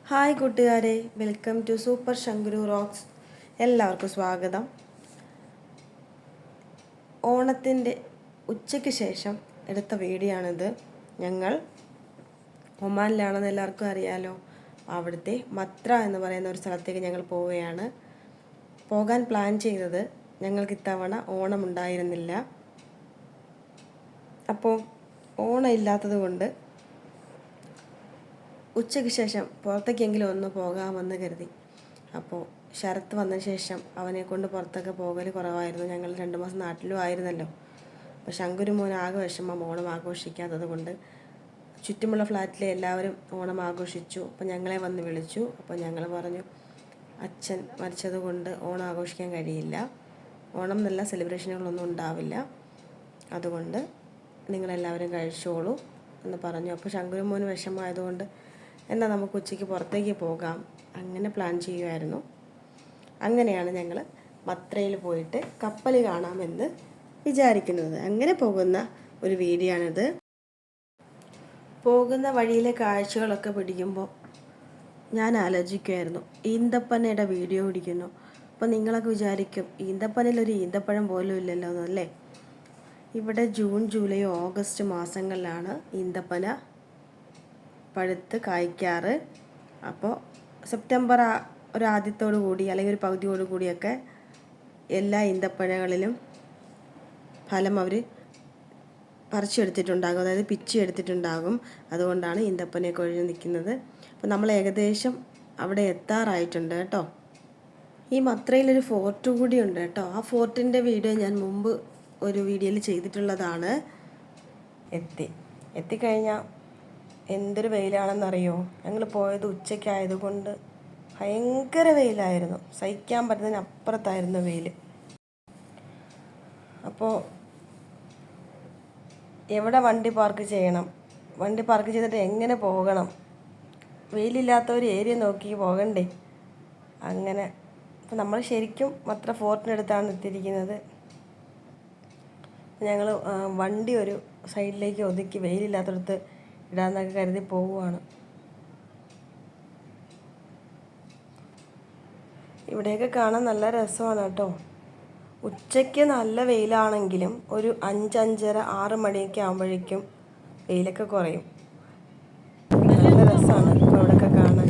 Hi കൂട്ടുകാരെ, welcome to super Shankuru rocks. എല്ലാവർക്കും സ്വാഗതം. ഓണത്തിൻ്റെ ഉച്ചയ്ക്ക് ശേഷം എടുത്ത വീഡിയോ ആണിത്. ഞങ്ങൾ ഒമാനിലാണെന്ന് എല്ലാവർക്കും അറിയാലോ. അവിടുത്തെ മത്ര എന്ന് പറയുന്ന ഒരു സ്ഥലത്തേക്ക് ഞങ്ങൾ പോവുകയാണ്. പോകാൻ പ്ലാൻ ചെയ്തത് ഞങ്ങൾക്ക് ഇത്തവണ ഓണം ഉണ്ടായിരുന്നില്ല. അപ്പോൾ ഓണം ഇല്ലാത്തത് കൊണ്ട് ഉച്ചയ്ക്ക് ശേഷം പുറത്തേക്കെങ്കിലും ഒന്ന് പോകാമെന്ന് കരുതി. അപ്പോൾ ശരത്ത് വന്ന ശേഷം അവനെ കൊണ്ട് പുറത്തൊക്കെ പോകൽ കുറവായിരുന്നു. ഞങ്ങൾ 2 മാസം നാട്ടിലും ആയിരുന്നല്ലോ. അപ്പോൾ ശങ്കുരു മോൻ ആകെ വിഷമം ഓണം ആഘോഷിക്കാത്തത് കൊണ്ട്. ചുറ്റുമുള്ള ഫ്ലാറ്റിലെ എല്ലാവരും ഓണം ആഘോഷിച്ചു. അപ്പോൾ ഞങ്ങളെ വന്ന് വിളിച്ചു. അപ്പോൾ ഞങ്ങൾ പറഞ്ഞു, അച്ഛൻ മരിച്ചതുകൊണ്ട് ഓണം ആഘോഷിക്കാൻ കഴിയില്ല, ഓണം നല്ല സെലിബ്രേഷനുകളൊന്നും ഉണ്ടാവില്ല, അതുകൊണ്ട് നിങ്ങളെല്ലാവരും കഴിച്ചോളൂ എന്ന് പറഞ്ഞു. അപ്പോൾ ശങ്കുരു മോന് വിഷമമായതുകൊണ്ട് എന്നാൽ നമുക്ക് ഉച്ചയ്ക്ക് പുറത്തേക്ക് പോകാം അങ്ങനെ പ്ലാൻ ചെയ്യുമായിരുന്നു. അങ്ങനെയാണ് ഞങ്ങൾ മത്രയിൽ പോയിട്ട് കപ്പൽ കാണാമെന്ന് വിചാരിക്കുന്നത്. അങ്ങനെ പോകുന്ന ഒരു വീഡിയോ ആണിത്. പോകുന്ന വഴിയിലെ കാഴ്ചകളൊക്കെ പിടിക്കുമ്പോൾ ഞാൻ ആലോചിക്കുമായിരുന്നു, ഈന്തപ്പനയുടെ വീഡിയോ പിടിക്കുന്നു. അപ്പോൾ നിങ്ങളൊക്കെ വിചാരിക്കും, ഈന്തപ്പനയിൽ ഒരു ഈന്തപ്പഴം പോലും ഇല്ലല്ലോ എന്നല്ലേ. ഇവിടെ ജൂൺ, ജൂലൈ, ഓഗസ്റ്റ് മാസങ്ങളിലാണ് ഈന്തപ്പന പഴുത്ത് കായ്ക്കാറ്. അപ്പോൾ സെപ്റ്റംബർ ഒരു ആദ്യത്തോടു കൂടി അല്ലെങ്കിൽ ഒരു പകുതിയോടു കൂടിയൊക്കെ എല്ലാ ഈന്തപ്പഴങ്ങളിലും ഫലം അവർ പറിച്ചെടുത്തിട്ടുണ്ടാകും, അതായത് പിച്ചി എടുത്തിട്ടുണ്ടാകും. അതുകൊണ്ടാണ് ഈന്തപ്പനയൊക്കെ ഒഴിഞ്ഞ് നിൽക്കുന്നത്. അപ്പോൾ നമ്മൾ ഏകദേശം അവിടെ എത്താറായിട്ടുണ്ട് കേട്ടോ. ഈ മത്രയിലൊരു ഫോർട്ട് കൂടി ഉണ്ട് കേട്ടോ. ആ ഫോർട്ടിൻ്റെ വീഡിയോ ഞാൻ മുമ്പ് ഒരു വീഡിയോയിൽ ചെയ്തിട്ടുള്ളതാണ്. എത്തിക്കഴിഞ്ഞാൽ എന്തൊരു വെയിലാണെന്നറിയോ. ഞങ്ങൾ പോയത് ഉച്ചയ്ക്കായതുകൊണ്ട് ഭയങ്കര വെയിലായിരുന്നു, സഹിക്കാൻ പറ്റുന്നതിനപ്പുറത്തായിരുന്നു വെയിൽ. അപ്പോൾ എവിടെ വണ്ടി പാർക്ക് ചെയ്യണം, വണ്ടി പാർക്ക് ചെയ്തിട്ട് എങ്ങനെ പോകണം, വെയിലില്ലാത്ത ഒരു ഏരിയ നോക്കി പോകണ്ടേ. അങ്ങനെ അപ്പോൾ നമ്മൾ ശരിക്കും മത്ര ഫോർട്ടിനടുത്താണ് എത്തിയിരിക്കുന്നത്. ഞങ്ങൾ വണ്ടി ഒരു സൈഡിലേക്ക് ഒതുക്കി വെയിലില്ലാത്തടത്ത് ഇടാന്നൊക്കെ കരുതി പോവുകയാണ്. ഇവിടെയൊക്കെ കാണാൻ നല്ല രസമാണ് കേട്ടോ. ഉച്ചയ്ക്ക് നല്ല വെയിലാണെങ്കിലും ഒരു 5, 5:30, 6 മണിയൊക്കെ ആകുമ്പോഴേക്കും വെയിലൊക്കെ കുറയും. നല്ല രസമാണ് ഇപ്പോൾ ഇവിടെയൊക്കെ കാണാൻ.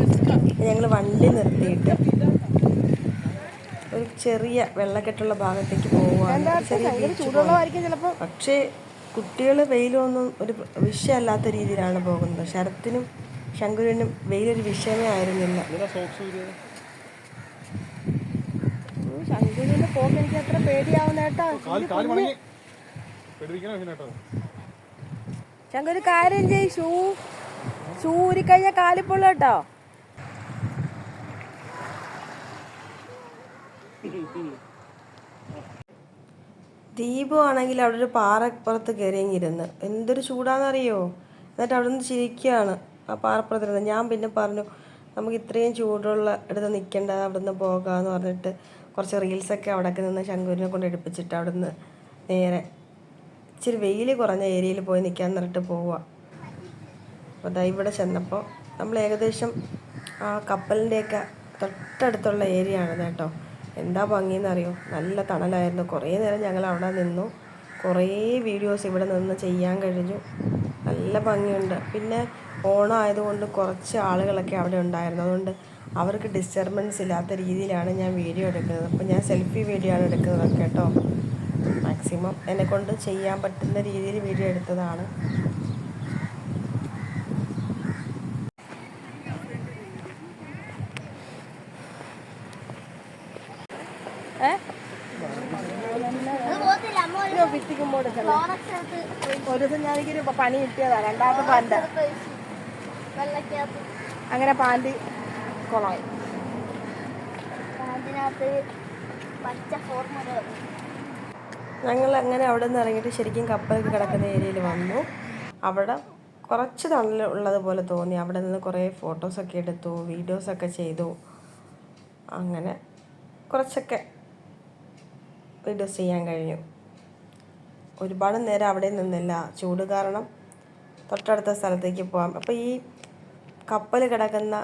ഞങ്ങൾ വണ്ടി നിർത്തിയിട്ട് ഒരു ചെറിയ വെള്ളക്കെട്ടുള്ള ഭാഗത്തേക്ക് പോവുകയാണ്. ചെറിയ ബീച്ച്. പക്ഷേ കുട്ടികൾ വെയിലൊന്നും ഒരു വിഷയമല്ലാത്ത രീതിയിലാണ് പോകുന്നത്. ശരത്തിനും ശങ്കുവിനും വെയിലൊരു വിഷയമേ ആയിരുന്നില്ല. ശങ്കുവിന് പോകുമ്പോൾ എനിക്ക് അത്ര പേടിയാവുന്ന കേട്ടോ. ശങ്കുരു കാര്യം ചെയ്യ്, ഷൂ ഊരിക്കഴിഞ്ഞാൽ കാലിപ്പൊള്ള കേട്ടോ. ദീപു ആണെങ്കിൽ അവിടെ ഒരു പാറപ്പുറത്ത് കയറിയിരുന്ന് എന്തൊരു ചൂടാണെന്നറിയോ. എന്നിട്ട് അവിടെ നിന്ന് ചിരിക്കുകയാണ് ആ പാറപ്പുറത്തിരുന്ന്. ഞാൻ പിന്നെ പറഞ്ഞു, നമുക്ക് ഇത്രയും ചൂടുള്ള എടുത്ത് നിൽക്കേണ്ട, അവിടെ നിന്ന് പോകാമെന്ന് പറഞ്ഞിട്ട് കുറച്ച് റീൽസൊക്കെ അവിടേക്ക് നിന്ന് ശങ്കുവിനെ കൊണ്ട് എടുപ്പിച്ചിട്ട് അവിടെ നിന്ന് നേരെ ഇച്ചിരി വെയിൽ കുറഞ്ഞ ഏരിയയിൽ പോയി നിൽക്കാൻ പറഞ്ഞിട്ട് പോവുക. അപ്പോൾ അതാ ഇവിടെ ചെന്നപ്പോൾ നമ്മൾ ഏകദേശം ആ കപ്പലിൻ്റെയൊക്കെ തൊട്ടടുത്തുള്ള ഏരിയ ആണ് കേട്ടോ. എന്താ ഭംഗിയെന്നറിയോ, നല്ല തണലായിരുന്നു. കുറേ നേരം ഞങ്ങൾ അവിടെ നിന്നു. കുറേ വീഡിയോസ് ഇവിടെ നിന്ന് ചെയ്യാൻ കഴിഞ്ഞു. നല്ല ഭംഗിയുണ്ട്. പിന്നെ ഓണം ആയതുകൊണ്ട് കുറച്ച് ആളുകളൊക്കെ അവിടെ ഉണ്ടായിരുന്നു. അതുകൊണ്ട് അവർക്ക് ഡിസ്റ്റർബൻസ് ഇല്ലാത്ത രീതിയിലാണ് ഞാൻ വീഡിയോ എടുക്കുന്നത്. അപ്പോൾ ഞാൻ സെൽഫി വീഡിയോ ആണ് എടുക്കുന്നത് കേട്ടോ. മാക്സിമം എന്നെക്കൊണ്ട് ചെയ്യാൻ പറ്റുന്ന രീതിയിൽ വീഡിയോ എടുത്തതാണ്. ഒരു ദിവസം ഞാനിക്കൊരു പണി കിട്ടിയതാ, 2ാമത്തെ പാൻറ്. അങ്ങനെ പാൻറ് കൊളായി. ഞങ്ങൾ അങ്ങനെ അവിടെ നിന്ന് ഇറങ്ങിയിട്ട് ശരിക്കും കപ്പലൊക്കെ കിടക്കുന്ന ഏരിയയിൽ വന്നു. അവിടെ കുറച്ച് തണൽ ഉള്ളതുപോലെ തോന്നി. അവിടെ നിന്ന് കുറേ ഫോട്ടോസൊക്കെ എടുത്തു, വീഡിയോസൊക്കെ ചെയ്തു. അങ്ങനെ കുറച്ചൊക്കെ വീഡിയോസ് ചെയ്യാൻ കഴിഞ്ഞു. ഒരുപാട് നേരം അവിടെ നിന്നില്ല, ചൂട് കാരണം തൊട്ടടുത്ത സ്ഥലത്തേക്ക് പോകാം. അപ്പോൾ ഈ കപ്പൽ കിടക്കുന്ന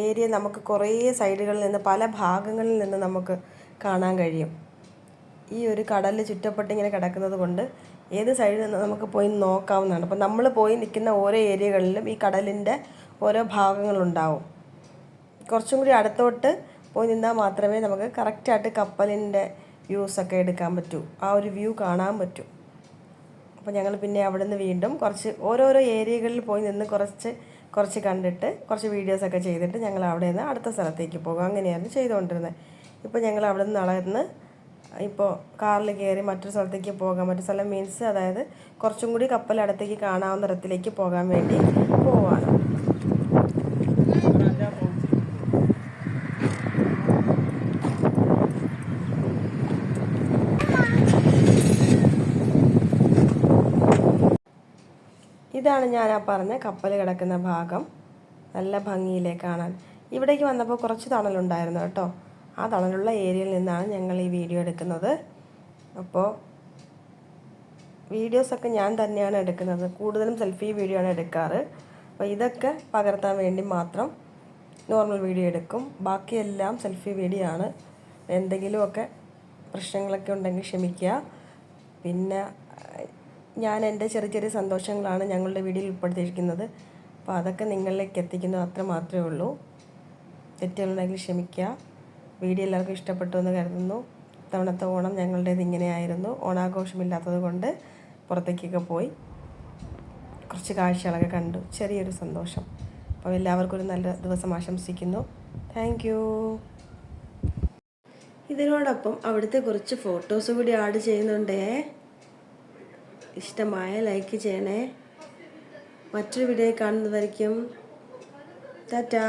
ഏരിയ നമുക്ക് കുറേ സൈഡുകളിൽ നിന്ന് പല ഭാഗങ്ങളിൽ നിന്ന് നമുക്ക് കാണാൻ കഴിയും. ഈ ഒരു കടൽ ചുറ്റപ്പെട്ട് ഇങ്ങനെ കിടക്കുന്നത് കൊണ്ട് ഏത് സൈഡിൽ നിന്ന് നമുക്ക് പോയി നോക്കാവുന്നതാണ്. അപ്പോൾ നമ്മൾ പോയി നിൽക്കുന്ന ഓരോ ഏരിയകളിലും ഈ കടലിൻ്റെ ഓരോ ഭാഗങ്ങളുണ്ടാവും. കുറച്ചും കൂടി അടുത്തോട്ട് പോയി നിന്നാൽ മാത്രമേ നമുക്ക് കറക്റ്റായിട്ട് കപ്പലിൻ്റെ വ്യൂസൊക്കെ എടുക്കാൻ പറ്റൂ, ആ ഒരു വ്യൂ കാണാൻ പറ്റൂ. അപ്പോൾ ഞങ്ങൾ പിന്നെ അവിടെ നിന്ന് വീണ്ടും കുറച്ച് ഓരോരോ ഏരിയകളിൽ പോയി നിന്ന് കുറച്ച് കണ്ടിട്ട് കുറച്ച് വീഡിയോസൊക്കെ ചെയ്തിട്ട് ഞങ്ങൾ അവിടെ നിന്ന് അടുത്ത സ്ഥലത്തേക്ക് പോകും. അങ്ങനെയായിരുന്നു ചെയ്തുകൊണ്ടിരുന്നത്. ഇപ്പോൾ ഞങ്ങൾ അവിടെ നിന്ന് നടന്ന് ഇപ്പോൾ കാറിൽ കയറി മറ്റൊരു സ്ഥലത്തേക്ക് പോകാം. മറ്റൊരു സ്ഥലം മീൻസ് അതായത് കുറച്ചും കൂടി കപ്പൽ അടുത്തേക്ക് കാണാവുന്ന ഇടത്തിലേക്ക് പോകാൻ വേണ്ടി പോവാണ്. ഇതാണ് ഞാൻ ആ പറഞ്ഞ കപ്പൽ കിടക്കുന്ന ഭാഗം. നല്ല ഭംഗിയിലേ കാണാൻ. ഇവിടേക്ക് വന്നപ്പോൾ കുറച്ച് തണലുണ്ടായിരുന്നു കേട്ടോ. ആ തണലുള്ള ഏരിയയിൽ നിന്നാണ് ഞങ്ങൾ ഈ വീഡിയോ എടുക്കുന്നത്. അപ്പോൾ വീഡിയോസൊക്കെ ഞാൻ തന്നെയാണ് എടുക്കുന്നത്. കൂടുതലും സെൽഫി വീഡിയോ ആണ് എടുക്കാറ്. അപ്പോൾ ഇതൊക്കെ പകർത്താൻ വേണ്ടി മാത്രം നോർമൽ വീഡിയോ എടുക്കും. ബാക്കിയെല്ലാം സെൽഫി വീഡിയോ ആണ്. എന്തെങ്കിലുമൊക്കെ പ്രശ്നങ്ങളൊക്കെ ഉണ്ടെങ്കിൽ ക്ഷമിക്കുക. പിന്നെ ഞാൻ എൻ്റെ ചെറിയ ചെറിയ സന്തോഷങ്ങളാണ് ഞങ്ങളുടെ വീഡിയോയിൽ ഉൾപ്പെടുത്തിയിരിക്കുന്നത്. അപ്പോൾ അതൊക്കെ നിങ്ങളിലേക്ക് എത്തിക്കുന്നത് അത്ര മാത്രമേ ഉള്ളൂ. തെറ്റുകളുണ്ടെങ്കിൽ ക്ഷമിക്കുക. വീഡിയോ എല്ലാവർക്കും ഇഷ്ടപ്പെട്ടു എന്ന് കരുതുന്നു. ഇത്തവണത്തെ ഓണം ഞങ്ങളുടേത് ഇങ്ങനെയായിരുന്നു. ഓണാഘോഷമില്ലാത്തത് കൊണ്ട് പുറത്തേക്കൊക്കെ പോയി കുറച്ച് കാഴ്ചകളൊക്കെ കണ്ടു. ചെറിയൊരു സന്തോഷം. അപ്പോൾ എല്ലാവർക്കും ഒരു നല്ല ദിവസം ആശംസിക്കുന്നു. Thank you. ഇതിനോടൊപ്പം അവിടുത്തെ കുറച്ച് ഫോട്ടോസ് കൂടി ആഡ് ചെയ്യുന്നുണ്ടേ. ഇഷ്ടമായ ലൈക്ക് ചെയ്യണേ. മറ്റൊരു വീഡിയോ കാണുന്നതായിരിക്കും. ടാറ്റാ.